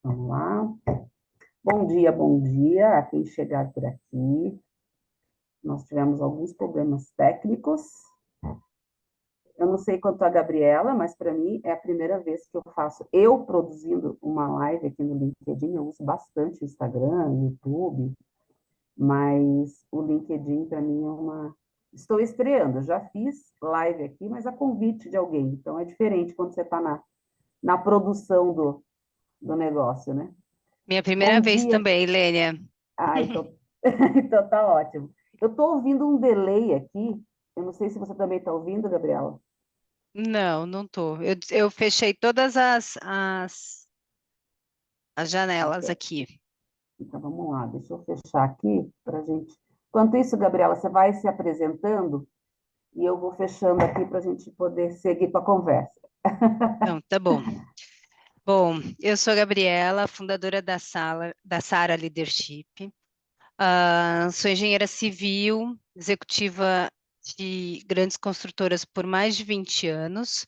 Vamos lá. Bom dia a quem chegar por aqui. Nós tivemos alguns problemas técnicos. Eu não sei quanto a Gabriela, mas para mim é a primeira vez que eu faço, eu produzindo uma live aqui no LinkedIn. Eu uso bastante o Instagram, o YouTube, mas o LinkedIn para mim é uma. Estou estreando, já fiz live aqui, mas a convite de alguém. Então é diferente quando você está na produção do negócio, né? Minha Bom primeira vez dia. também, Lênia. Ah, então, então tá ótimo. Eu estou ouvindo um delay aqui. Eu não sei se você também está ouvindo, Gabriela. Não, não tô. Eu fechei todas as janelas Ok. aqui. Então vamos lá, deixa eu fechar aqui para a gente. Enquanto isso, Gabriela, você vai se apresentando e eu vou fechando aqui para a gente poder seguir com a conversa. Não, tá bom. Bom, eu sou a Gabriela, fundadora da Sara Leadership. Sou engenheira civil, executiva de grandes construtoras por mais de 20 anos.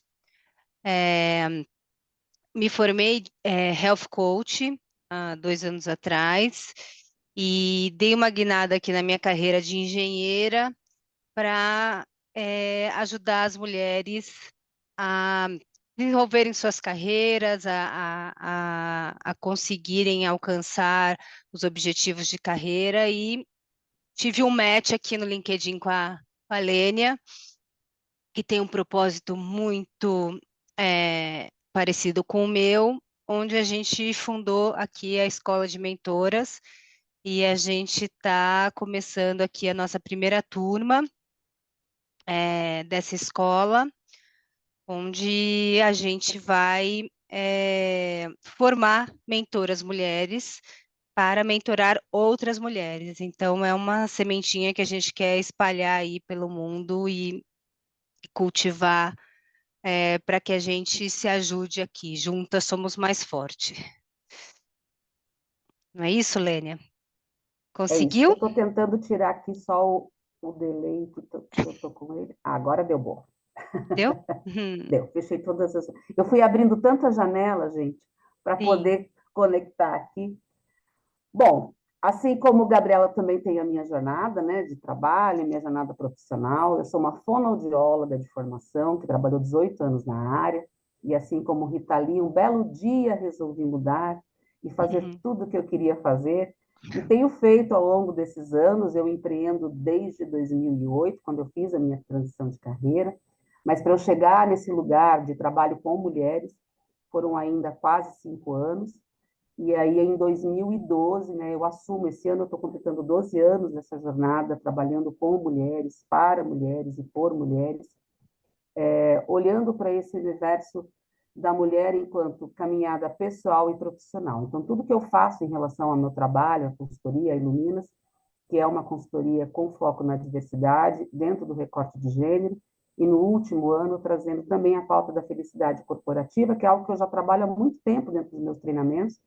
Me formei, Health Coach há 2 anos atrás e dei uma guinada aqui na minha carreira de engenheira para ajudar as mulheres a desenvolverem suas carreiras, a conseguirem alcançar os objetivos de carreira. E tive um match aqui no LinkedIn com a Lênia, que tem um propósito muito parecido com o meu, onde a gente fundou aqui a Escola de Mentoras. E a gente está começando aqui a nossa primeira turma dessa escola, onde a gente vai formar mentoras mulheres para mentorar outras mulheres. Então, é uma sementinha que a gente quer espalhar aí pelo mundo e cultivar para que a gente se ajude aqui. Juntas somos mais fortes. Não é isso, Lênia? É isso. Conseguiu? Eu estou tentando tirar aqui só o delay que eu tô com ele. Ah, agora deu bom. Deu? Deu. Fechei todas as. Eu fui abrindo tanta janela, gente, para Sim. poder conectar aqui. Bom, assim como Gabriela também tem a minha jornada, né, de trabalho, minha jornada profissional, eu sou uma fonoaudióloga de formação, que trabalhou 18 anos na área, e assim como Rita Lee, um belo dia resolvi mudar e fazer tudo o que eu queria fazer, e tenho feito ao longo desses anos. Eu empreendo desde 2008, quando eu fiz a minha transição de carreira, mas para eu chegar nesse lugar de trabalho com mulheres, foram ainda quase 5 anos. E aí, em 2012, né, eu assumo, esse ano eu estou completando 12 anos nessa jornada, trabalhando com mulheres, para mulheres e por mulheres, olhando para esse universo da mulher enquanto caminhada pessoal e profissional. Então, tudo que eu faço em relação ao meu trabalho, a consultoria, a Iluminas, que é uma consultoria com foco na diversidade, dentro do recorte de gênero, e no último ano trazendo também a pauta da felicidade corporativa, que é algo que eu já trabalho há muito tempo dentro dos meus treinamentos,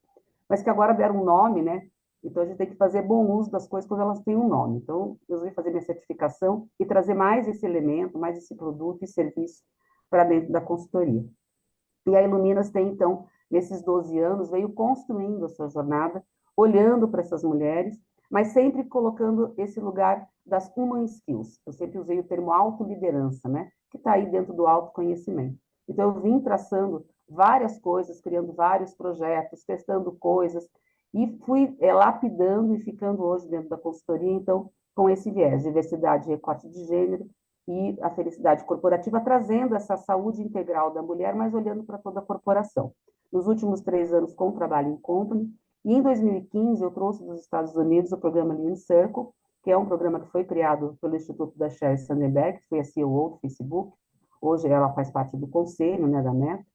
mas que agora deram um nome, né? Então a gente tem que fazer bom uso das coisas quando elas têm um nome. Então eu resolvi fazer minha certificação e trazer mais esse elemento, mais esse produto e serviço para dentro da consultoria. E a Iluminas tem, então, nesses 12 anos, veio construindo a sua jornada, olhando para essas mulheres, mas sempre colocando esse lugar das human skills. Eu sempre usei o termo autoliderança, né? Que está aí dentro do autoconhecimento. Então, eu vim traçando várias coisas, criando vários projetos, testando coisas, e fui lapidando e ficando hoje dentro da consultoria, então, com esse viés, diversidade e recorte de gênero, e a felicidade corporativa, trazendo essa saúde integral da mulher, mas olhando para toda a corporação. Nos últimos 3 anos, com o trabalho em company, e em 2015 eu trouxe dos Estados Unidos o programa Lean Circle, que é um programa que foi criado pelo Instituto da Sheryl Sandberg, que foi a CEO do Facebook. Hoje ela faz parte do conselho, né, da Meta.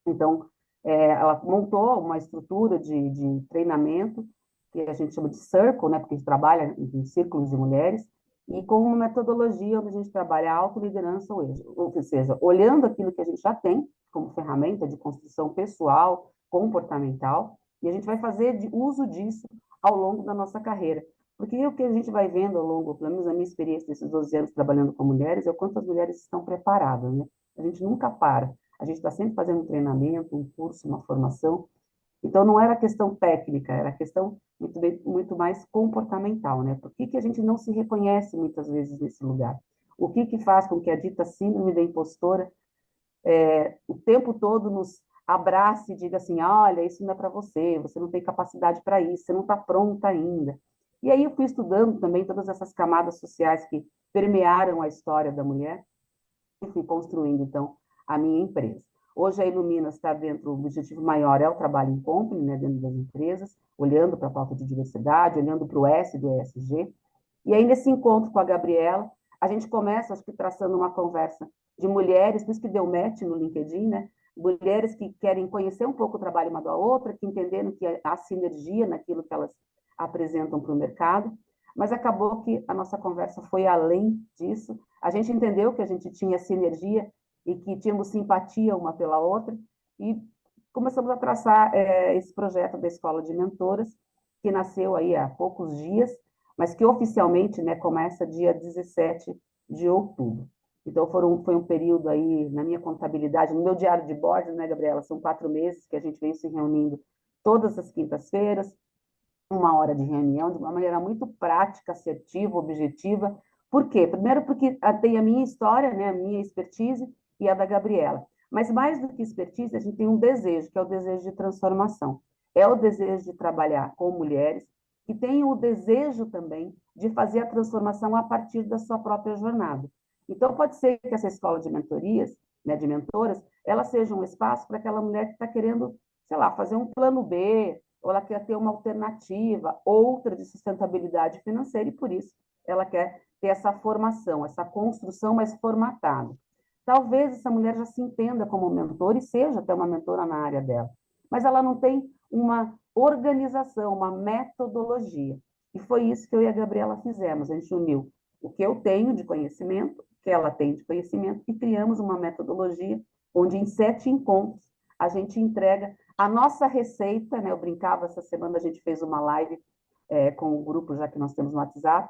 Então, ela montou uma estrutura de treinamento, que a gente chama de Circle, né, porque a gente trabalha em círculos de mulheres, e com uma metodologia onde a gente trabalha a autoliderança, ou seja, olhando aquilo que a gente já tem como ferramenta de construção pessoal, comportamental, e a gente vai fazer uso disso ao longo da nossa carreira. Porque o que a gente vai vendo ao longo, pelo menos a minha experiência desses 12 anos trabalhando com mulheres, é o quanto as mulheres estão preparadas, né? A gente nunca para. A gente está sempre fazendo um treinamento, um curso, uma formação. Então, não era questão técnica, era questão muito mais comportamental, né? Por que que a gente não se reconhece muitas vezes nesse lugar? O que que faz com que a dita síndrome da impostora o tempo todo nos abrace e diga assim, olha, isso não é para você, você não tem capacidade para isso, você não está pronta ainda. E aí eu fui estudando também todas essas camadas sociais que permearam a história da mulher e fui construindo, então, a minha empresa. Hoje a Ilumina está dentro, o objetivo maior é o trabalho em company, né, dentro das empresas, olhando para a pauta de diversidade, olhando para o S do ESG. E aí, nesse encontro com a Gabriela, a gente começa, acho que, traçando uma conversa de mulheres, por isso que deu match no LinkedIn, né? Mulheres que querem conhecer um pouco o trabalho uma da outra, que entenderam que há sinergia naquilo que elas apresentam para o mercado, mas acabou que a nossa conversa foi além disso. A gente entendeu que a gente tinha sinergia e que tínhamos simpatia uma pela outra, e começamos a traçar esse projeto da Escola de Mentoras, que nasceu aí há poucos dias, mas que oficialmente, né, começa dia 17 de outubro. Então, foi um período aí, na minha contabilidade, no meu diário de bordo, né, Gabriela, são 4 meses que a gente vem se reunindo todas as quintas-feiras, 1 hora de reunião, de uma maneira muito prática, assertiva, objetiva. Por quê? Primeiro porque tem a minha história, né, a minha expertise e a da Gabriela. Mas mais do que expertise, a gente tem um desejo, que é o desejo de transformação. É o desejo de trabalhar com mulheres que têm o desejo também de fazer a transformação a partir da sua própria jornada. Então, pode ser que essa escola de mentorias, né, de mentoras, ela seja um espaço para aquela mulher que está querendo, sei lá, fazer um plano B, ou ela quer ter uma alternativa, outra de sustentabilidade financeira, e por isso ela quer ter essa formação, essa construção mais formatada. Talvez essa mulher já se entenda como mentora e seja até uma mentora na área dela, mas ela não tem uma organização, uma metodologia. E foi isso que eu e a Gabriela fizemos. A gente uniu o que eu tenho de conhecimento, o que ela tem de conhecimento, e criamos uma metodologia onde, em 7 encontros, a gente entrega a nossa receita, né? Eu brincava, essa semana a gente fez uma live com o grupo, já que nós temos no WhatsApp,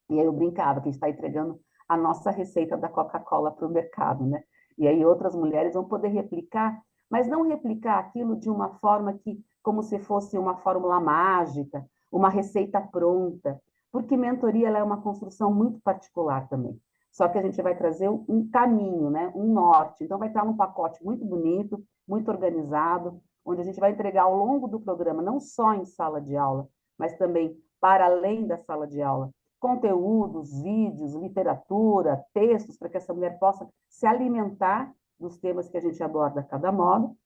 e aí eu brincava que a gente está entregando a nossa receita da Coca-Cola para o mercado, né? E aí outras mulheres vão poder replicar, mas não replicar aquilo de uma forma que, como se fosse uma fórmula mágica, uma receita pronta, porque mentoria ela é uma construção muito particular também. Só que a gente vai trazer um caminho, né? Um norte. Então vai estar um pacote muito bonito, muito organizado, onde a gente vai entregar ao longo do programa, não só em sala de aula, mas também para além da sala de aula, conteúdos, vídeos, literatura, textos, para que essa mulher possa se alimentar dos temas que a gente aborda a cada modo,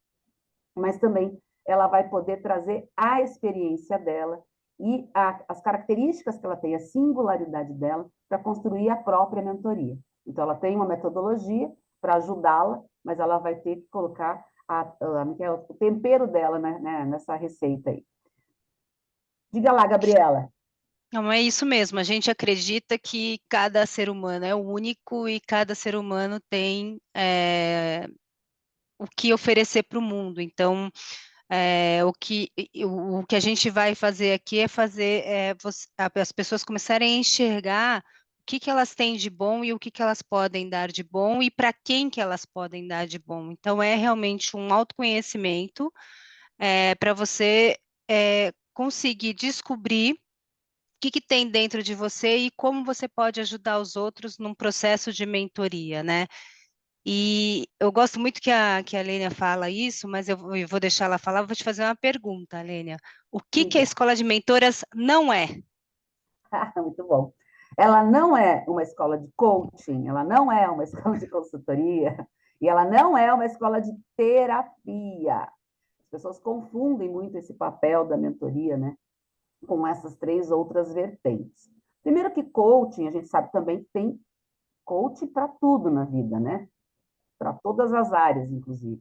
mas também ela vai poder trazer a experiência dela e as características que ela tem, a singularidade dela, para construir a própria mentoria. Então, ela tem uma metodologia para ajudá-la, mas ela vai ter que colocar o tempero dela, né, nessa receita aí. Diga lá, Gabriela. Não, é isso mesmo. A gente acredita que cada ser humano é único e cada ser humano tem o que oferecer para o mundo. Então, o que a gente vai fazer aqui é fazer as pessoas começarem a enxergar o que elas têm de bom e o que elas podem dar de bom e para quem que elas podem dar de bom. Então, é realmente um autoconhecimento para você conseguir descobrir que tem dentro de você e como você pode ajudar os outros num processo de mentoria, né? E eu gosto muito que a Lênia fala isso, mas eu vou deixar ela falar, vou te fazer uma pergunta, Lênia. O que a Diga. escola de mentoras não é? Muito bom. Ela não é uma escola de coaching, ela não é uma escola de consultoria, e ela não é uma escola de terapia. As pessoas confundem muito esse papel da mentoria, né, com essas 3 outras vertentes. Primeiro que coaching, a gente sabe também que tem coach para tudo na vida, né? Para todas as áreas, inclusive.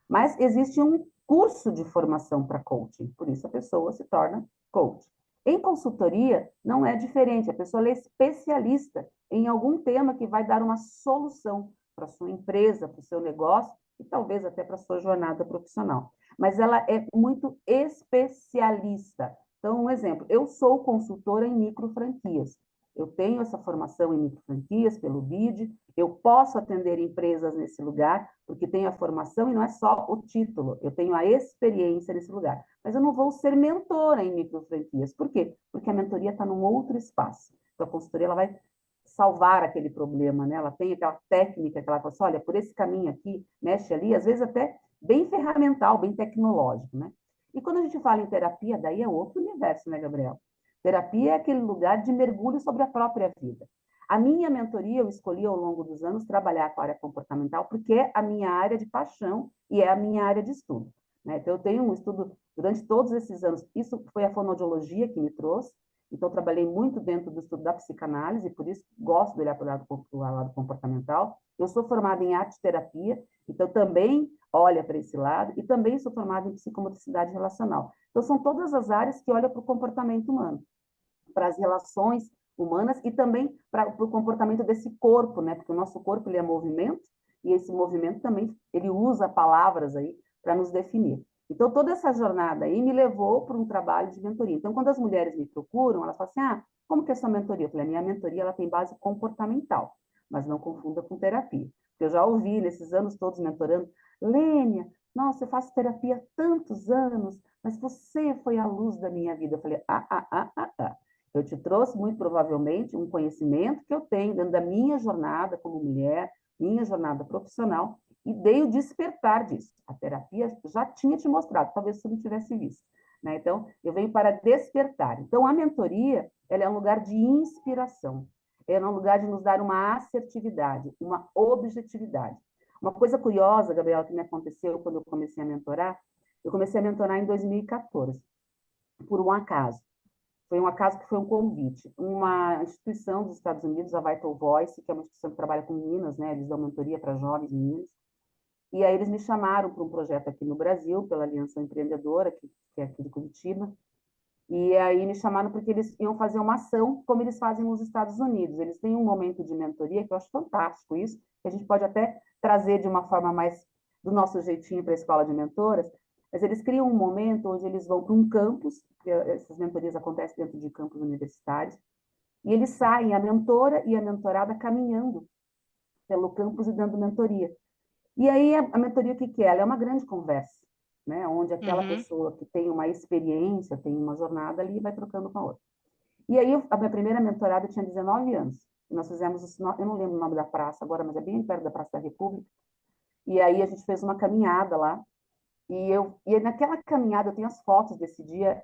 Mas existe um curso de formação para coaching, por isso a pessoa se torna coach. Em consultoria, não é diferente, a pessoa é especialista em algum tema que vai dar uma solução para a sua empresa, para o seu negócio e talvez até para a sua jornada profissional. Mas ela é muito especialista. Então, um exemplo, eu sou consultora em micro franquias. eu tenho essa formação em microfranquias pelo BID, eu posso atender empresas nesse lugar, porque tenho a formação e não é só o título, eu tenho a experiência nesse lugar. Mas eu não vou ser mentora em microfranquias. Por quê? Porque a mentoria está num outro espaço. Então, a consultoria ela vai salvar aquele problema, né? Ela tem aquela técnica que ela fala assim, olha, por esse caminho aqui, mexe ali, às vezes até bem ferramental, bem tecnológico, né? E quando a gente fala em terapia, daí é outro universo, né, Gabriel? Terapia é aquele lugar de mergulho sobre a própria vida. A minha mentoria, eu escolhi ao longo dos anos trabalhar com a área comportamental, porque é a minha área de paixão e é a minha área de estudo. Né? Então, eu tenho um estudo durante todos esses anos. Isso foi a fonoaudiologia que me trouxe. Então, trabalhei muito dentro do estudo da psicanálise, por isso gosto de olhar para o lado comportamental. Eu sou formada em arte-terapia, então também olha para esse lado, e também sou formada em psicomotricidade relacional. Então, são todas as áreas que olham para o comportamento humano, para as relações humanas e também para o comportamento desse corpo, né? Porque o nosso corpo ele é movimento, e esse movimento também, ele usa palavras aí para nos definir. Então, toda essa jornada aí me levou para um trabalho de mentoria. Então, quando as mulheres me procuram, elas falam assim, ah, como que é a sua mentoria? Eu falei, a minha mentoria ela tem base comportamental, mas não confunda com terapia. Eu já ouvi nesses anos todos mentorando, Lênia, nossa, eu faço terapia há tantos anos, mas você foi a luz da minha vida. Eu falei, eu te trouxe muito provavelmente um conhecimento que eu tenho dentro da minha jornada como mulher, minha jornada profissional, e dei o despertar disso. A terapia já tinha te mostrado, talvez você não tivesse visto. Né? Então, eu venho para despertar. Então, a mentoria, ela é um lugar de inspiração. É um lugar de nos dar uma assertividade, uma objetividade. Uma coisa curiosa, Gabriela, que me aconteceu quando eu comecei a mentorar, eu comecei a mentorar em 2014, por um acaso. Foi um acaso que foi um convite. Uma instituição dos Estados Unidos, a Vital Voice, que é uma instituição que trabalha com meninas, né? Eles dão mentoria para jovens meninas. E aí eles me chamaram para um projeto aqui no Brasil, pela Aliança Empreendedora, que é aqui de Curitiba. E aí me chamaram porque eles iam fazer uma ação, como eles fazem nos Estados Unidos. Eles têm um momento de mentoria, que eu acho fantástico isso, que a gente pode até trazer de uma forma mais do nosso jeitinho para a escola de mentoras, mas eles criam um momento onde eles vão para um campus, porque essas mentorias acontecem dentro de campos universitários, e eles saem, a mentora e a mentorada, caminhando pelo campus e dando mentoria. E aí a mentoria, o que que é? Ela é uma grande conversa, né? Onde aquela Uhum. pessoa que tem uma experiência, tem uma jornada ali, vai trocando com a outra. E aí a minha primeira mentorada tinha 19 anos. E nós fizemos, eu não lembro o nome da praça agora, mas é bem perto da Praça da República. E aí a gente fez uma caminhada lá. E naquela caminhada, eu tenho as fotos desse dia,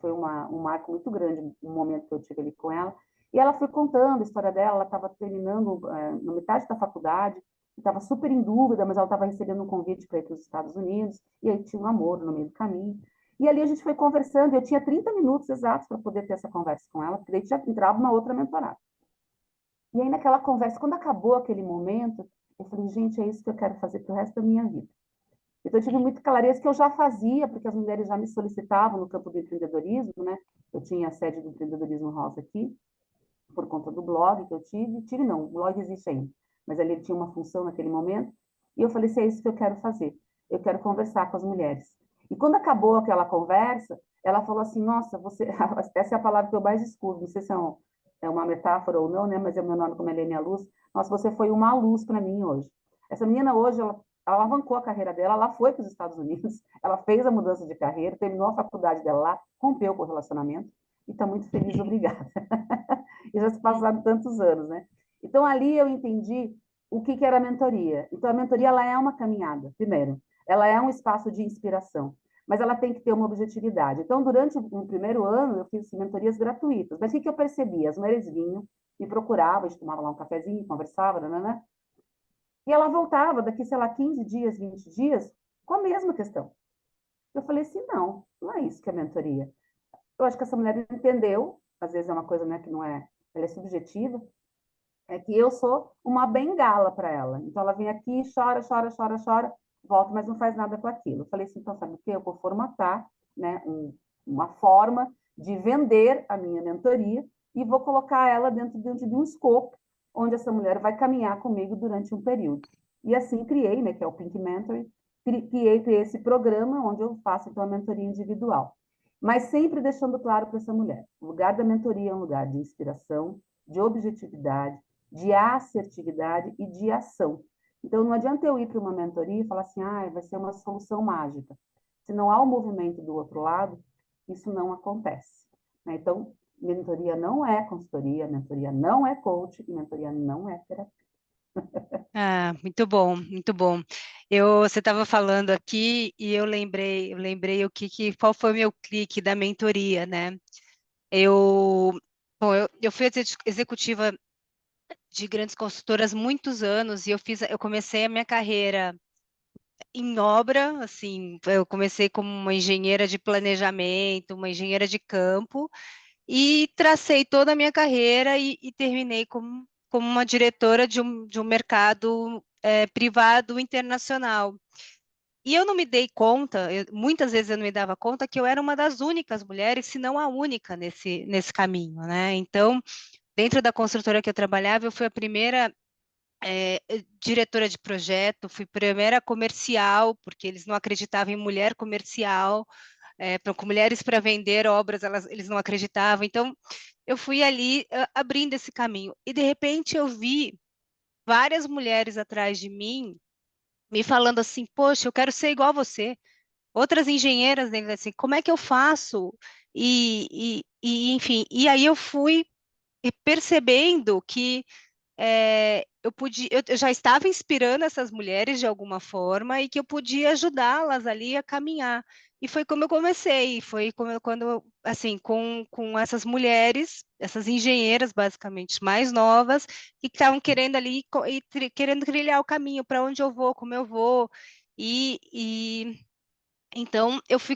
foi um marco muito grande, um momento que eu tive ali com ela. E ela foi contando a história dela, ela estava terminando na metade da faculdade, estava super em dúvida, mas ela estava recebendo um convite para ir para os Estados Unidos, e aí tinha um amor no meio do caminho. E ali a gente foi conversando, e eu tinha 30 minutos exatos para poder ter essa conversa com ela, porque daí já entrava uma outra mentorada. E aí naquela conversa, quando acabou aquele momento, eu falei, gente, é isso que eu quero fazer para o resto da minha vida. Então, eu tive muita clareza que eu já fazia, porque as mulheres já me solicitavam no campo do empreendedorismo, né? Eu tinha a sede do Empreendedorismo Rosa aqui, por conta do blog que eu tive. Tive não, o blog existe ainda, mas ali ele tinha uma função naquele momento. E eu falei, se é isso que eu quero fazer, eu quero conversar com as mulheres. E quando acabou aquela conversa, ela falou assim, nossa, você... essa é a palavra que eu mais escuto, não sei se é uma metáfora ou não, né? Mas é o meu nome como Helene Luz. Nossa, você foi uma luz para mim hoje. Essa menina hoje, ela alavancou a carreira dela, ela foi para os Estados Unidos, ela fez a mudança de carreira, terminou a faculdade dela lá, rompeu com o relacionamento e está muito feliz, obrigada. E já se passaram tantos anos, né? Então, ali eu entendi o que era a mentoria. Então, a mentoria, ela é uma caminhada, primeiro. Ela é um espaço de inspiração, mas ela tem que ter uma objetividade. Então, durante o primeiro ano, eu fiz mentorias gratuitas. Mas o que eu percebi? As mulheres vinham, me procuravam, a gente tomava lá um cafezinho, conversava, né? E ela voltava daqui, sei lá, 15 dias, 20 dias, com a mesma questão. Eu falei assim, não é isso que é mentoria. Eu acho que essa mulher entendeu, às vezes é uma coisa, né, que não é, ela é subjetiva, é que eu sou uma bengala para ela. Então ela vem aqui, chora, chora, chora, chora, volta, mas não faz nada com aquilo. Eu falei assim, então sabe o quê? Eu vou formatar, né, uma forma de vender a minha mentoria e vou colocar ela dentro de um escopo onde essa mulher vai caminhar comigo durante um período. E assim criei, né, que é o Pink Mentoring, criei esse programa onde eu faço então a mentoria individual. mas sempre deixando claro para essa mulher, o lugar da mentoria é um lugar de inspiração, de objetividade, de assertividade e de ação. Então, não adianta eu ir para uma mentoria e falar assim, ah, vai ser uma solução mágica. Se não há o movimento do outro lado, isso não acontece. Né? Então, mentoria não é consultoria, mentoria não é coach e mentoria não é terapia. Ah, muito bom, muito bom. Você estava falando aqui e eu lembrei qual foi o meu clique da mentoria, né? Eu, bom, eu fui executiva de grandes consultoras muitos anos e eu comecei a minha carreira em obra, assim, eu comecei como uma engenheira de planejamento, uma engenheira de campo, e tracei toda a minha carreira e terminei como uma diretora de um mercado privado internacional. E eu não me dei conta, muitas vezes eu não me dava conta que eu era uma das únicas mulheres, se não a única nesse caminho, né? Então, dentro da construtora que eu trabalhava, eu fui a primeira diretora de projeto, fui primeira comercial, porque eles não acreditavam em mulher comercial, com mulheres para vender obras, eles não acreditavam. Então, eu fui ali abrindo esse caminho. E, de repente, eu vi várias mulheres atrás de mim me falando assim, poxa, eu quero ser igual a você. Outras engenheiras dentro assim, como é que eu faço? Enfim, e aí eu fui percebendo que eu já estava inspirando essas mulheres de alguma forma e que eu podia ajudá-las ali a caminhar. E foi como eu comecei, assim, com essas mulheres, essas engenheiras basicamente mais novas, que estavam querendo ali, querendo trilhar o caminho, para onde eu vou, como eu vou. E então foi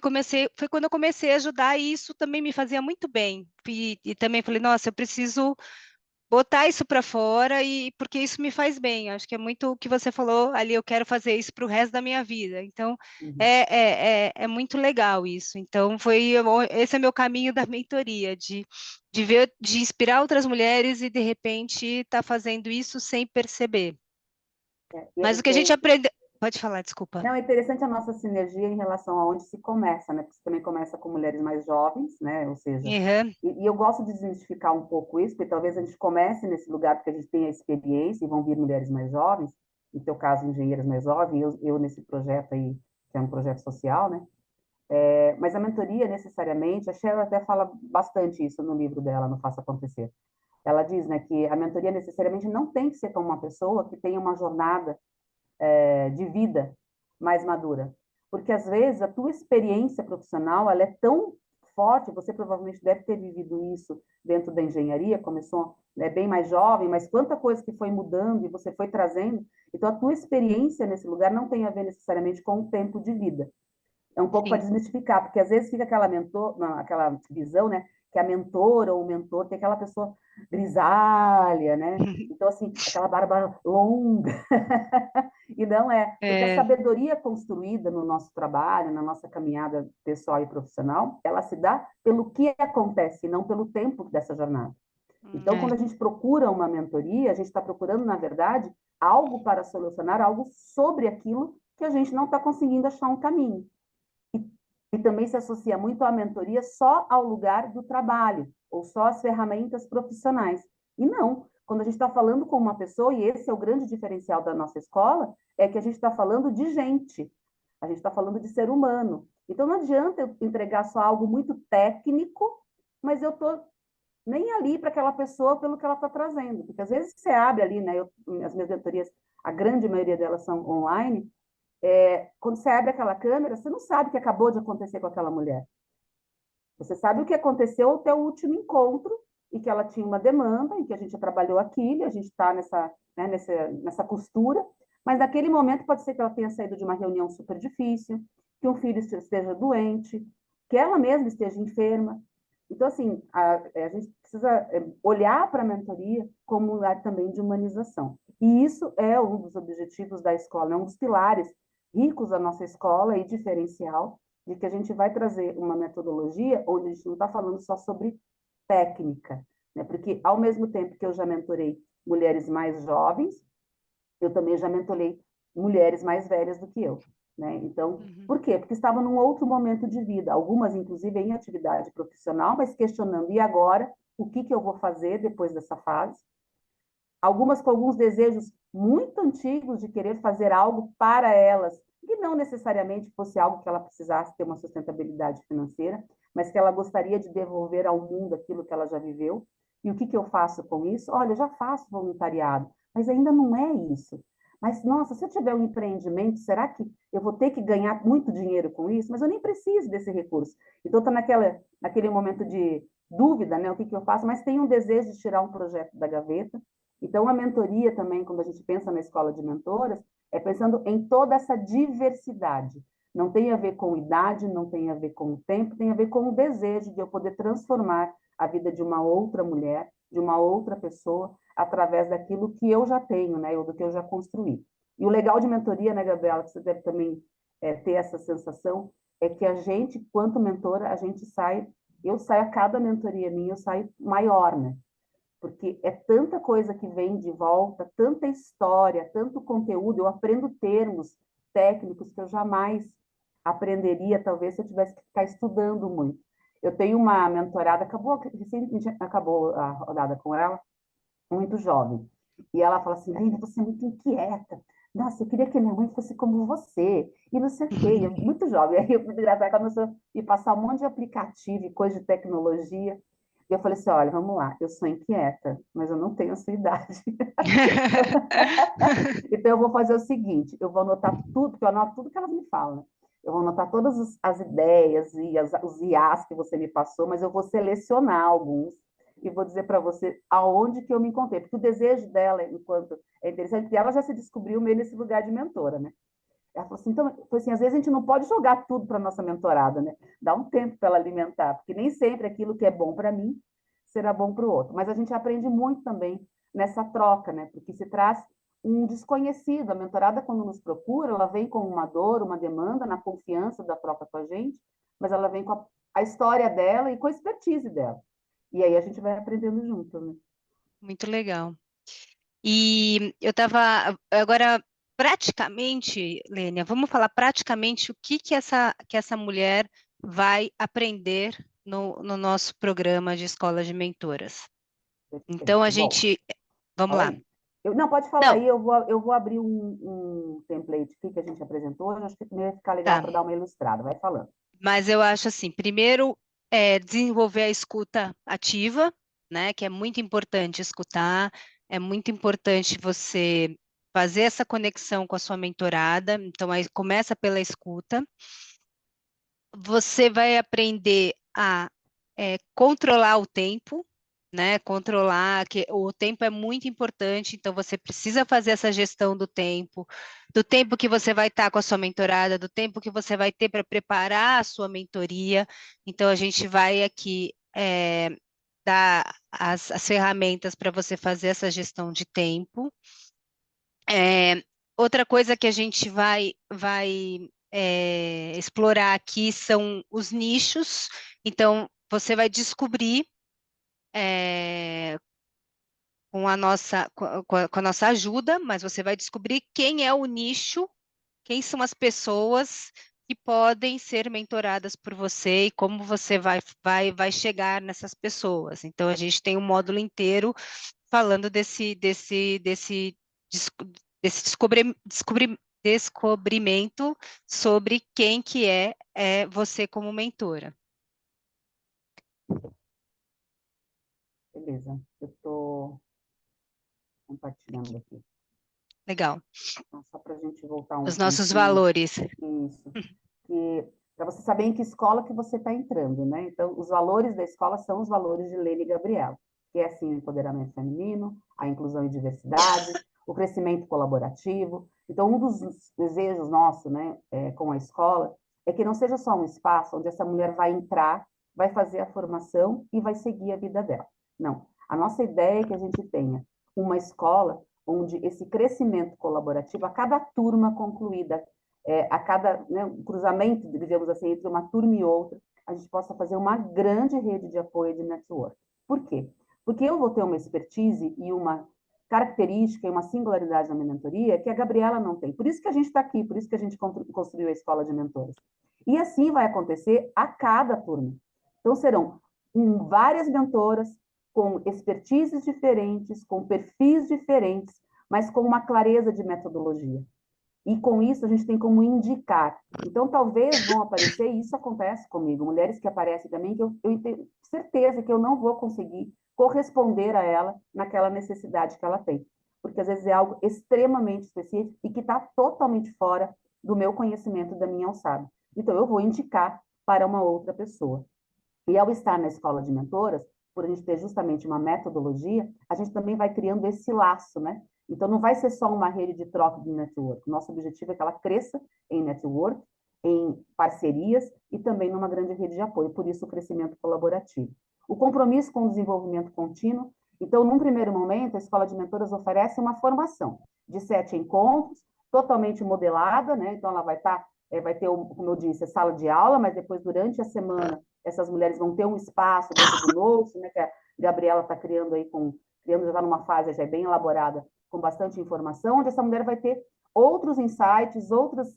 quando eu comecei a ajudar, e isso também me fazia muito bem. E também falei, nossa, eu preciso botar isso para fora e porque isso me faz bem. Acho que é muito o que você falou ali, eu quero fazer isso para o resto da minha vida. Então, Uhum. é muito legal isso. Então, esse é meu caminho da mentoria, de ver, de inspirar outras mulheres e de repente estar fazendo isso sem perceber. E Mas o que a gente aprende. Pode falar, desculpa. não, é interessante a nossa sinergia em relação a onde se começa, né? Porque você também começa com mulheres mais jovens, né? Ou seja, Uhum, e eu gosto de desmistificar um pouco isso, porque talvez a gente comece nesse lugar porque a gente tem a experiência e vão vir mulheres mais jovens, no teu caso, engenheiras mais jovens, eu nesse projeto aí, que é um projeto social, né? Mas a mentoria, necessariamente, a Cheryl até fala bastante isso no livro dela, No Faça Acontecer. Ela diz, né, que a mentoria necessariamente não tem que ser com uma pessoa que tenha uma jornada de vida mais madura. Porque, às vezes, a tua experiência profissional, ela é tão forte, você provavelmente deve ter vivido isso dentro da engenharia, começou bem mais jovem, mas quanta coisa que foi mudando e você foi trazendo. Então, a tua experiência nesse lugar não tem a ver necessariamente com o tempo de vida. É um pouco para sim. desmistificar, porque às vezes fica aquela visão, né, que a mentora ou o mentor tem aquela pessoa grisalha, né? Então, assim, aquela barba longa. E não é, porque a É, sabedoria construída no nosso trabalho, na nossa caminhada pessoal e profissional, ela se dá pelo que acontece, não pelo tempo dessa jornada. Então, quando é, a gente procura uma mentoria, a gente está procurando, na verdade, algo para solucionar, algo sobre aquilo que a gente não está conseguindo achar um caminho. E também se associa muito à mentoria só ao lugar do trabalho, ou só às ferramentas profissionais. E não, quando a gente está falando com uma pessoa, e esse é o grande diferencial da nossa escola, é que a gente está falando de gente, a gente está falando de ser humano. Então não adianta eu entregar só algo muito técnico, mas eu estou nem ali para aquela pessoa pelo que ela está trazendo. Porque às vezes você abre ali, né? As minhas mentorias, a grande maioria delas são online, quando você abre aquela câmera, você não sabe o que acabou de acontecer com aquela mulher. Você sabe o que aconteceu até o último encontro e que ela tinha uma demanda, e que a gente trabalhou aquilo, a gente está nessa costura, mas naquele momento pode ser que ela tenha saído de uma reunião super difícil, que um filho esteja doente, que ela mesma esteja enferma. Então, assim, a gente precisa olhar para a mentoria como um lugar também de humanização. E isso é um dos objetivos da escola, é um dos pilares ricos da nossa escola e diferencial, de que a gente vai trazer uma metodologia onde a gente não está falando só sobre técnica, né? Porque ao mesmo tempo que eu já mentorei mulheres mais jovens, eu também já mentorei mulheres mais velhas do que eu. né? Então, Uhum. por quê? Porque estavam num outro momento de vida, algumas, inclusive, em atividade profissional, mas questionando, e agora? O que eu vou fazer depois dessa fase? Algumas com alguns desejos muito antigos de querer fazer algo para elas, que não necessariamente fosse algo que ela precisasse ter uma sustentabilidade financeira, mas que ela gostaria de devolver ao mundo aquilo que ela já viveu. E o que eu faço com isso? Olha, eu já faço voluntariado, mas ainda não é isso. Mas, nossa, se eu tiver um empreendimento, será que eu vou ter que ganhar muito dinheiro com isso? Mas eu nem preciso desse recurso. Então, está naquele momento de dúvida, né? O que eu faço? Mas tem um desejo de tirar um projeto da gaveta. Então, a mentoria também, quando a gente pensa na escola de mentoras, é pensando em toda essa diversidade. Não tem a ver com idade, não tem a ver com o tempo, tem a ver com o desejo de eu poder transformar a vida de uma outra mulher, de uma outra pessoa, através daquilo que eu já tenho, né, ou do que eu já construí. E o legal de mentoria, né, Gabriela, que você deve também ter essa sensação, é que a gente, quanto mentora, a gente sai, eu saio a cada mentoria minha, eu saio maior, né? Porque é tanta coisa que vem de volta, tanta história, tanto conteúdo, eu aprendo termos técnicos que eu jamais aprenderia, talvez, se eu tivesse que ficar estudando muito. Eu tenho uma mentorada, recentemente acabou a rodada com ela, muito jovem. E ela fala assim, Aline, você é muito inquieta. Nossa, eu queria que minha mãe fosse como você. E não sei o quê, muito jovem. Aí eu fui engraçado, ela começou a me passar um monte de aplicativo e coisa de tecnologia. E eu falei assim, olha, vamos lá, eu sou inquieta, mas eu não tenho a sua idade. Então eu vou fazer o seguinte, eu vou anotar tudo, porque eu anoto tudo que elas me falam, né? Eu vou anotar todas as ideias e os IAs que você me passou, mas eu vou selecionar alguns e vou dizer para você aonde que eu me encontrei, porque o desejo dela, enquanto é interessante, porque ela já se descobriu meio nesse lugar de mentora, né? Ela falou assim, então, foi assim, às vezes a gente não pode jogar tudo para nossa mentorada, né? Dá um tempo para ela alimentar, porque nem sempre aquilo que é bom para mim será bom para o outro. Mas a gente aprende muito também nessa troca, né? Porque se traz um desconhecido. A mentorada, quando nos procura, ela vem com uma dor, uma demanda, na confiança da troca com a gente, mas ela vem com a história dela e com a expertise dela. E aí a gente vai aprendendo junto, né? Muito legal. E eu estava agora praticamente, Lênia, vamos falar praticamente o que essa mulher vai aprender no nosso programa de escola de mentoras. Então a Perfeito. Bom, gente, vamos fala lá. aí. Não, pode falar Não, aí, eu vou abrir um template aqui que a gente apresentou, eu acho que também vai ficar legal tá. para dar uma ilustrada. Vai falando. Mas eu acho assim, primeiro desenvolver a escuta ativa, né? Que é muito importante escutar, é muito importante você fazer essa conexão com a sua mentorada. Então, aí começa pela escuta. Você vai aprender a controlar o tempo, né? Controlar que o tempo é muito importante, então você precisa fazer essa gestão do tempo que você vai estar com a sua mentorada, do tempo que você vai ter para preparar a sua mentoria. Então a gente vai aqui dar as ferramentas para você fazer essa gestão de tempo. É, outra coisa que a gente vai explorar aqui são os nichos. Então, você vai descobrir com a com a nossa ajuda, mas você vai descobrir quem é o nicho, quem são as pessoas que podem ser mentoradas por você e como você vai chegar nessas pessoas. Então, a gente tem um módulo inteiro falando des- desse descobrimento sobre quem que é você como mentora. Beleza. Eu estou compartilhando aqui. Legal. Então, só para a gente voltar um Os nossos pouquinho. valores. Isso. Que, para você saber em que escola que você está entrando, né? Então, os valores da escola são os valores de Lene e Gabriela, que é, assim, o empoderamento feminino, a inclusão e diversidade, o crescimento colaborativo. Então, um dos desejos nossos, né, com a escola, é que não seja só um espaço onde essa mulher vai entrar, vai fazer a formação e vai seguir a vida dela. Não. A nossa ideia é que a gente tenha uma escola onde esse crescimento colaborativo, a cada turma concluída, a cada, né, um cruzamento, digamos assim, entre uma turma e outra, a gente possa fazer uma grande rede de apoio de network. Por quê? Porque eu vou ter uma expertise e uma característica e uma singularidade na minha mentoria que a Gabriela não tem. Por isso que a gente está aqui, por isso que a gente construiu a escola de mentoras. E assim vai acontecer a cada turma. Então, serão várias mentoras com expertises diferentes, com perfis diferentes, mas com uma clareza de metodologia. E com isso a gente tem como indicar. Então, talvez vão aparecer, e isso acontece comigo, mulheres que aparecem também, que eu tenho certeza que eu não vou conseguir corresponder a ela naquela necessidade que ela tem. Porque às vezes é algo extremamente específico e que está totalmente fora do meu conhecimento, da minha alçada. Então, eu vou indicar para uma outra pessoa. E ao estar na escola de mentoras, por a gente ter justamente uma metodologia, a gente também vai criando esse laço, né? Então, não vai ser só uma rede de troca de network. Nosso objetivo é que ela cresça em network, em parcerias e também numa grande rede de apoio, por isso o crescimento colaborativo. O compromisso com o desenvolvimento contínuo. Então, num primeiro momento, a Escola de Mentoras oferece uma formação de 7 encontros, totalmente modelada, né? Então, ela vai estar, vai ter, como eu disse, a sala de aula, mas depois, durante a semana, essas mulheres vão ter um espaço dentro do Notion, né? Que a Gabriela está criando aí criando, já está numa fase já bem elaborada, com bastante informação, onde essa mulher vai ter outros insights, outros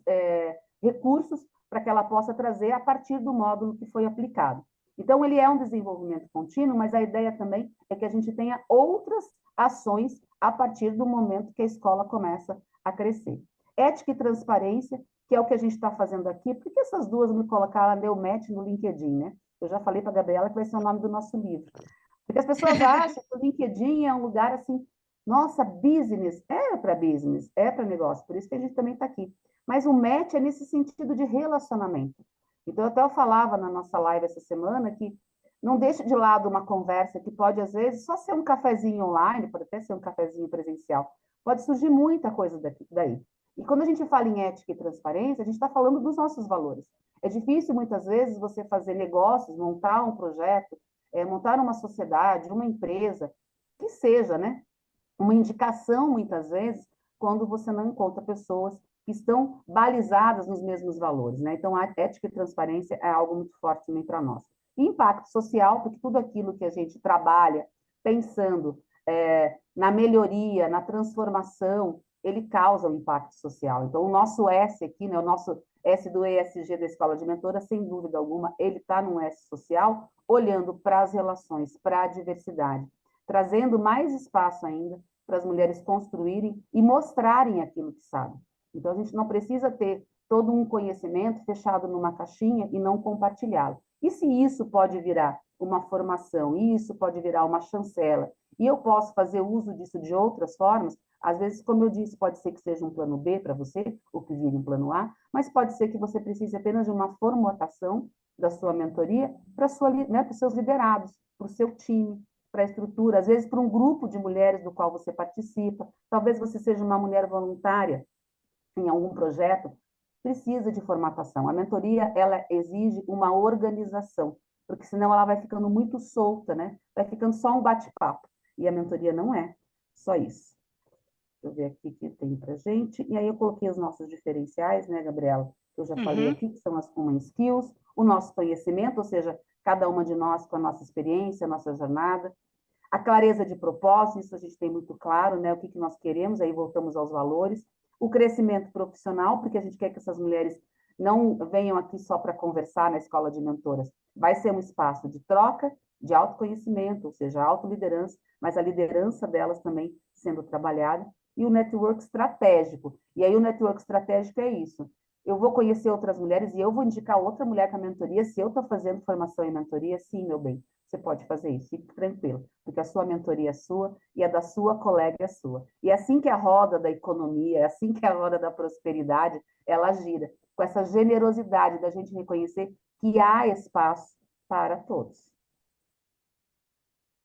recursos para que ela possa trazer a partir do módulo que foi aplicado. Então, ele é um desenvolvimento contínuo, mas a ideia também é que a gente tenha outras ações a partir do momento que a escola começa a crescer. Ética e transparência, que é o que a gente está fazendo aqui, por que essas duas me colocaram, deu match no LinkedIn, né? Eu já falei para a Gabriela que vai ser o nome do nosso livro. Porque as pessoas acham que o LinkedIn é um lugar assim, nossa, business, é para business, é para negócio, por isso que a gente também está aqui. Mas o match é nesse sentido de relacionamento. Então, até eu falava na nossa live essa semana que não deixe de lado uma conversa que pode, às vezes, só ser um cafezinho online, pode até ser um cafezinho presencial, pode surgir muita coisa daí. E quando a gente fala em ética e transparência, a gente está falando dos nossos valores. É difícil, muitas vezes, você fazer negócios, montar um projeto, montar uma sociedade, uma empresa, que seja, né? Uma indicação, muitas vezes, quando você não encontra pessoas que estão balizadas nos mesmos valores, né? Então, a ética e transparência é algo muito forte também para nós. E impacto social, porque tudo aquilo que a gente trabalha pensando na melhoria, na transformação, ele causa um impacto social. Então, o nosso S aqui, né, o nosso S do ESG da Escola de Mentora, sem dúvida alguma, ele está no S social, olhando para as relações, para a diversidade, trazendo mais espaço ainda para as mulheres construírem e mostrarem aquilo que sabem. Então, a gente não precisa ter todo um conhecimento fechado numa caixinha e não compartilhá-lo. E se isso pode virar uma formação, e isso pode virar uma chancela, e eu posso fazer uso disso de outras formas, às vezes, como eu disse, pode ser que seja um plano B para você, ou que vire um plano A, mas pode ser que você precise apenas de uma formatação da sua mentoria para os seus liderados, para o seu time, para a estrutura, às vezes para um grupo de mulheres do qual você participa, talvez você seja uma mulher voluntária em algum projeto, precisa de formatação. A mentoria, ela exige uma organização, porque senão ela vai ficando muito solta, né? Vai ficando só um bate-papo. E a mentoria não é só isso. Deixa eu ver aqui o que tem para gente. E aí eu coloquei os nossos diferenciais, né, Gabriela? Eu já falei aqui, que são as common skills, o nosso conhecimento, ou seja, cada uma de nós com a nossa experiência, a nossa jornada, a clareza de propósito, isso a gente tem muito claro, né? O que nós queremos, aí voltamos aos valores, o crescimento profissional, porque a gente quer que essas mulheres não venham aqui só para conversar na escola de mentoras. Vai ser um espaço de troca, de autoconhecimento, ou seja, autoliderança, mas a liderança delas também sendo trabalhada, e o network estratégico. E aí o network estratégico é isso. Eu vou conhecer outras mulheres e eu vou indicar outra mulher com a mentoria, se eu estou fazendo formação em mentoria, sim, meu bem, você pode fazer isso, fique tranquilo, porque a sua mentoria é sua e a da sua colega é sua. E é assim que a roda da economia, é assim que a roda da prosperidade, ela gira, com essa generosidade da gente reconhecer que há espaço para todos.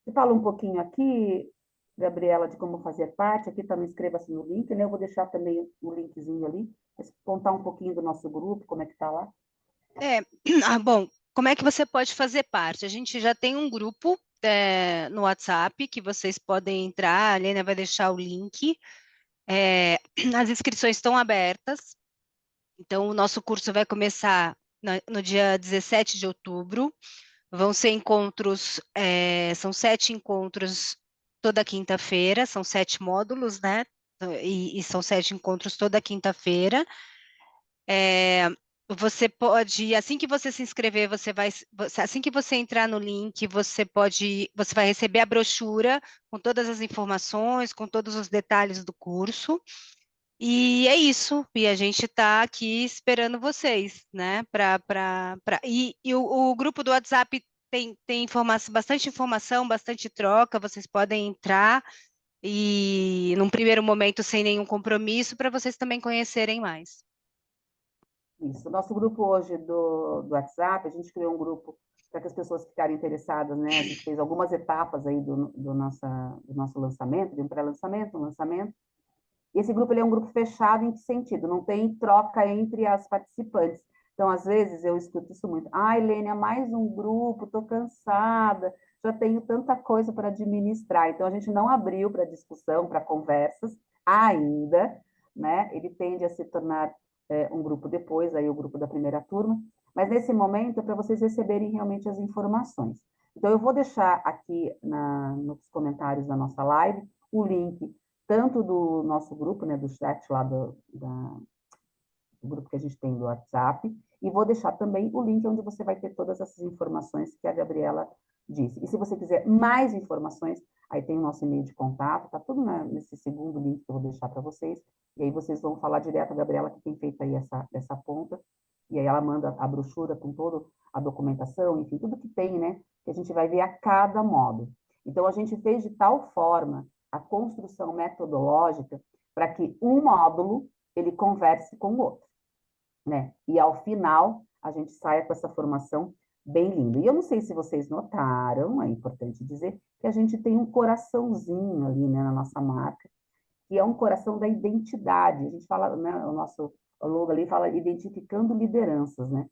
Você fala um pouquinho aqui, Gabriela, de como fazer parte, aqui também inscreva-se no link, né? Eu vou deixar também o linkzinho ali, contar um pouquinho do nosso grupo, como é que está lá. Bom, como é que você pode fazer parte? A gente já tem um grupo no WhatsApp que vocês podem entrar, a Helena vai deixar o link. As inscrições estão abertas, então o nosso curso vai começar no dia 17 de outubro. Vão ser encontros, são 7 encontros toda quinta-feira, são 7 módulos, né? E são 7 encontros toda quinta-feira. Você pode, assim que você se inscrever, assim que você entrar no link, você vai receber a brochura com todas as informações, com todos os detalhes do curso. E é isso. E a gente está aqui esperando vocês, né? E o grupo do WhatsApp tem informação, bastante troca. Vocês podem entrar e, num primeiro momento, sem nenhum compromisso, para vocês também conhecerem mais. Isso. O nosso grupo hoje do WhatsApp, a gente criou um grupo para que as pessoas ficarem interessadas, né? A gente fez algumas etapas aí do nosso lançamento, de um pré-lançamento, um lançamento. E esse grupo ele é um grupo fechado em que sentido? Não tem troca entre as participantes. Então, às vezes, eu escuto isso muito. Ah, Helene, é mais um grupo, estou cansada, já tenho tanta coisa para administrar. Então, a gente não abriu para discussão, para conversas ainda, né? Ele tende a se tornar um grupo depois, aí o grupo da primeira turma. Mas, nesse momento, é para vocês receberem realmente as informações. Então, eu vou deixar aqui nos comentários da nossa live o link tanto do nosso grupo, né, do chat lá do grupo que a gente tem do WhatsApp, e vou deixar também o link onde você vai ter todas essas informações que a Gabriela disse. E se você quiser mais informações, aí tem o nosso e-mail de contato, tá tudo nesse segundo link que eu vou deixar para vocês, e aí vocês vão falar direto a Gabriela, que tem feito aí essa ponta, e aí ela manda a brochura com toda a documentação, enfim, tudo que tem, né, que a gente vai ver a cada módulo. Então, a gente fez de tal forma a construção metodológica para que um módulo ele converse com o outro, né? E ao final a gente saia com essa formação bem linda. E eu não sei se vocês notaram, é importante dizer que a gente tem um coraçãozinho ali, né, na nossa marca, que é um coração da identidade. A gente fala, né, o logo ali fala identificando lideranças, né?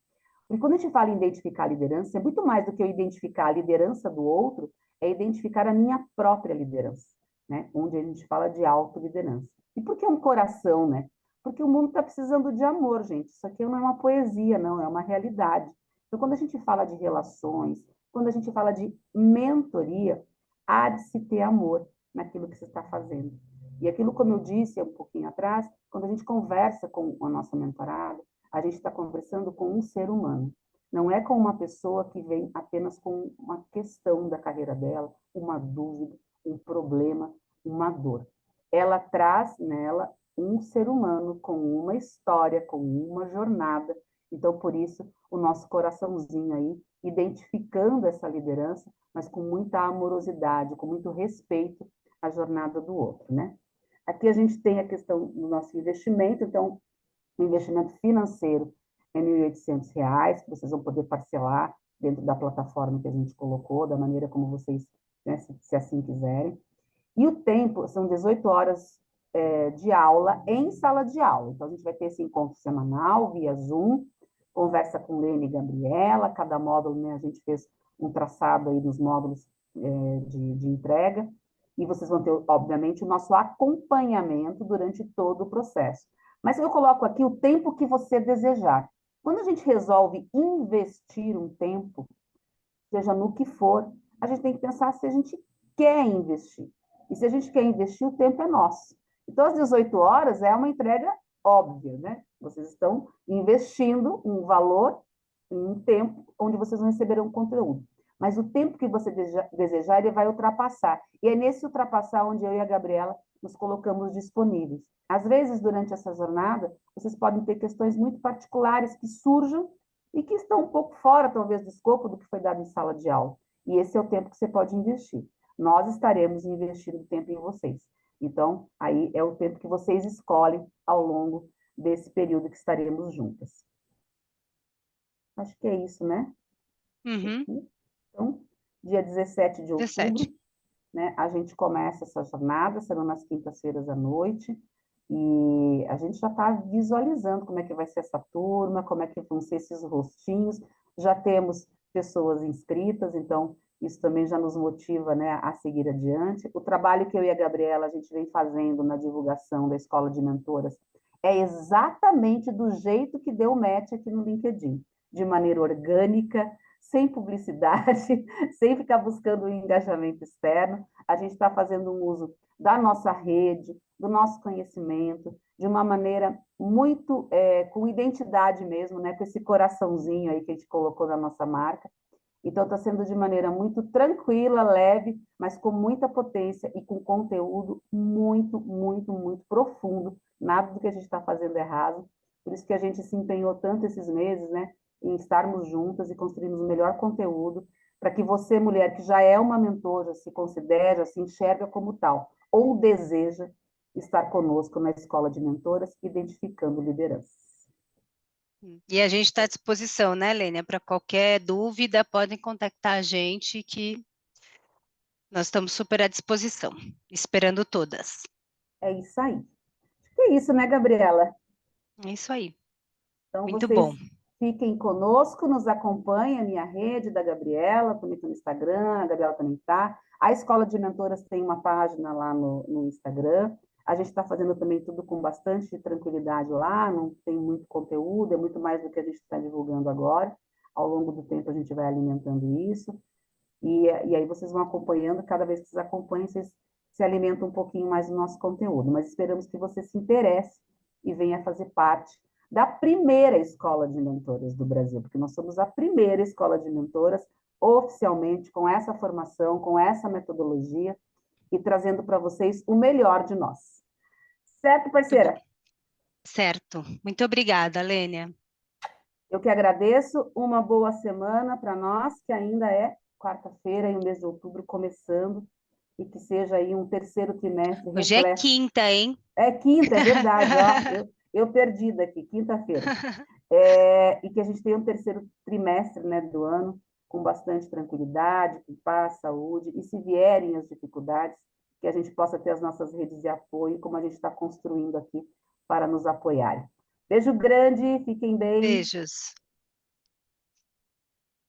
E quando a gente fala em identificar liderança, é muito mais do que eu identificar a liderança do outro, é identificar a minha própria liderança, né? Onde a gente fala de autoliderança. E por que um coração, né? Porque o mundo está precisando de amor, gente. Isso aqui não é uma poesia, não, é uma realidade. Então, quando a gente fala de relações, quando a gente fala de mentoria, há de se ter amor naquilo que você está fazendo. E aquilo, como eu disse um pouquinho atrás, quando a gente conversa com a nossa mentorada, a gente está conversando com um ser humano. Não é com uma pessoa que vem apenas com uma questão da carreira dela, uma dúvida, um problema, uma dor. Ela traz nela um ser humano com uma história, com uma jornada. Então, por isso, o nosso coraçãozinho aí, identificando essa liderança, mas com muita amorosidade, com muito respeito à jornada do outro, né? Aqui a gente tem a questão do nosso investimento, então, o investimento financeiro é R$ 1.800, que vocês vão poder parcelar dentro da plataforma que a gente colocou, da maneira como vocês, né, se assim quiserem. E o tempo são 18 horas de aula em sala de aula. Então, a gente vai ter esse encontro semanal via Zoom, conversa com Lene e Gabriela, cada módulo, né, a gente fez um traçado aí dos módulos de entrega, e vocês vão ter, obviamente, o nosso acompanhamento durante todo o processo. Mas eu coloco aqui o tempo que você desejar. Quando a gente resolve investir um tempo, seja no que for, a gente tem que pensar se a gente quer investir. E se a gente quer investir, o tempo é nosso. Então, às 18 horas é uma entrega óbvia, né? Vocês estão investindo um valor em um tempo onde vocês não receberão conteúdo. Mas o tempo que você desejar, ele vai ultrapassar. E é nesse ultrapassar onde eu e a Gabriela nos colocamos disponíveis. Às vezes, durante essa jornada, vocês podem ter questões muito particulares que surjam e que estão um pouco fora, talvez, do escopo do que foi dado em sala de aula. E esse é o tempo que você pode investir. Nós estaremos investindo tempo em vocês. Então, aí é o tempo que vocês escolhem ao longo desse período que estaremos juntas. Acho que é isso, né? Uhum. Então, dia 17 de outubro, 17. né, a gente começa essa jornada, serão nas quintas-feiras à noite, e a gente já está visualizando como é que vai ser essa turma, como é que vão ser esses rostinhos, já temos pessoas inscritas, então isso também já nos motiva, né, a seguir adiante. O trabalho que eu e a Gabriela, a gente vem fazendo na divulgação da Escola de Mentoras, é exatamente do jeito que deu match aqui no LinkedIn, de maneira orgânica, sem publicidade, sem ficar buscando um engajamento externo. A gente está fazendo um uso da nossa rede, do nosso conhecimento, de uma maneira muito com identidade mesmo, né? Com esse coraçãozinho aí que a gente colocou na nossa marca. Então, está sendo de maneira muito tranquila, leve, mas com muita potência e com conteúdo muito, muito, muito profundo. Nada do que a gente está fazendo errado. Por isso que a gente se empenhou tanto esses meses, né, em estarmos juntas e construirmos o melhor conteúdo, para que você, mulher, que já é uma mentora, se considera, se enxerga como tal, ou deseja estar conosco na Escola de Mentoras, identificando lideranças. E a gente está à disposição, né, Lênia? Para qualquer dúvida, podem contactar a gente, que nós estamos super à disposição, esperando todas. É isso aí. É isso, né, Gabriela? É isso aí. Então, Muito bom. vocês fiquem conosco, nos acompanhem, a minha rede da Gabriela, também estou no Instagram, a Gabriela também está. A Escola de Mentoras tem uma página lá no Instagram. A gente está fazendo também tudo com bastante tranquilidade lá, não tem muito conteúdo, é muito mais do que a gente está divulgando agora. Ao longo do tempo a gente vai alimentando isso. E aí vocês vão acompanhando, cada vez que vocês acompanham, vocês se alimentam um pouquinho mais do nosso conteúdo. Mas esperamos que você se interesse e venha fazer parte da primeira escola de mentoras do Brasil, porque nós somos a primeira escola de mentoras oficialmente com essa formação, com essa metodologia e trazendo para vocês o melhor de nós. Certo, parceira? Certo. Muito obrigada, Lênia. Eu que agradeço. Uma boa semana para nós, que ainda é quarta-feira e o mês de outubro começando, e que seja aí um terceiro trimestre Hoje é repleto. quinta, hein? É quinta, é verdade, ó. Eu perdi daqui, quinta-feira. E que a gente tenha um terceiro trimestre, né, do ano com bastante tranquilidade, com paz, saúde, e se vierem as dificuldades, que a gente possa ter as nossas redes de apoio, como a gente está construindo aqui para nos apoiar. Beijo grande, fiquem bem. Beijos.